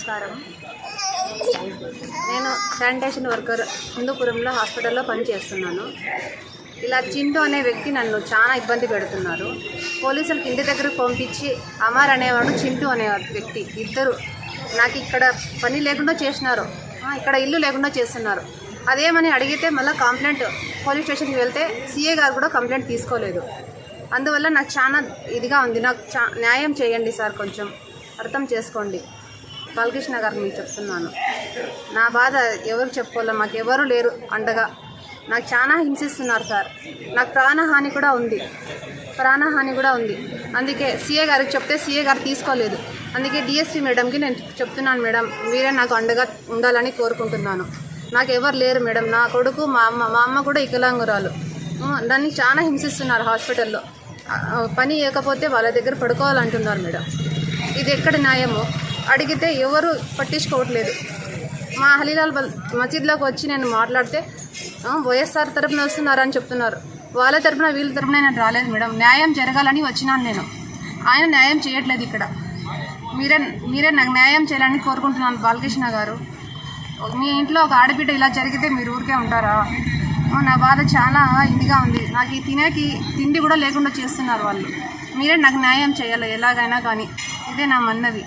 నమస్కారం. నేను sanitation worker హిందూపురంలో హాస్పిటల్లో పనిచేస్తున్నాను. ఇలా చింటూ అనే వ్యక్తి నన్ను చాలా ఇబ్బంది పెడుతున్నారు. పోలీసులకు ఇంటి దగ్గరకు పంపించి అమర్ అనేవాడు, చింటూ అనే వ్యక్తి ఇద్దరు నాకు ఇక్కడ పని లేకుండా చేసినారు, ఇక్కడ ఇల్లు లేకుండా చేస్తున్నారు. అదేమని అడిగితే మళ్ళీ కంప్లైంట్ పోలీస్ స్టేషన్కి వెళ్తే సీఏ గారు కూడా కంప్లైంట్ తీసుకోలేదు. అందువల్ల నాకు చాలా ఇదిగా ఉంది. నాకు న్యాయం చేయండి సార్, కొంచెం అర్థం చేసుకోండి. బాలకృష్ణ గారికి నేను చెప్తున్నాను. నా బాధ ఎవరు చెప్పుకోలే, మాకు ఎవరు లేరు అండగా. నాకు చాలా హింసిస్తున్నారు సార్. నాకు ప్రాణహాని కూడా ఉంది. అందుకే సీఏ గారికి చెప్తే సీఏ గారు తీసుకోలేదు. అందుకే డిఎస్పీ మేడంకి నేను చెప్తున్నాను, మేడం మీరే నాకు అండగా ఉండాలని కోరుకుంటున్నాను. నాకు ఎవరు లేరు మేడం. నా కొడుకు, మా అమ్మ కూడా వికలాంగురాలు. దాన్ని చాలా హింసిస్తున్నారు హాస్పిటల్లో. పని ఇవ్వకపోతే వాళ్ళ దగ్గర పడుకోవాలంటున్నారు మేడం. ఇది ఎక్కడ న్యాయమో అడిగితే ఎవరు పట్టించుకోవట్లేదు. మా హలీలాల్ మసీద్లోకి వచ్చి నేను మాట్లాడితే వైఎస్ఆర్ తరపున వస్తున్నారని చెప్తున్నారు. వాళ్ళ తరపున వీళ్ళ తరపున నేను రాలేదు మేడం. న్యాయం జరగాలని వచ్చినాను నేను. ఆయన న్యాయం చేయట్లేదు. ఇక్కడ మీరే నాకు న్యాయం చేయాలని కోరుకుంటున్నాను. బాలకృష్ణ గారు, మీ ఇంట్లో ఒక ఆడబిడ్డ ఇలా జరిగితే మీరు ఊరికే ఉంటారా? నా బాధ చాలా ఇదిగా ఉంది. నాకు ఈ తిండి కూడా లేకుండా చేస్తున్నారు వాళ్ళు. మీరే నాకు న్యాయం చేయాలి ఎలాగైనా కానీ. ఇదే నా మన్నవి.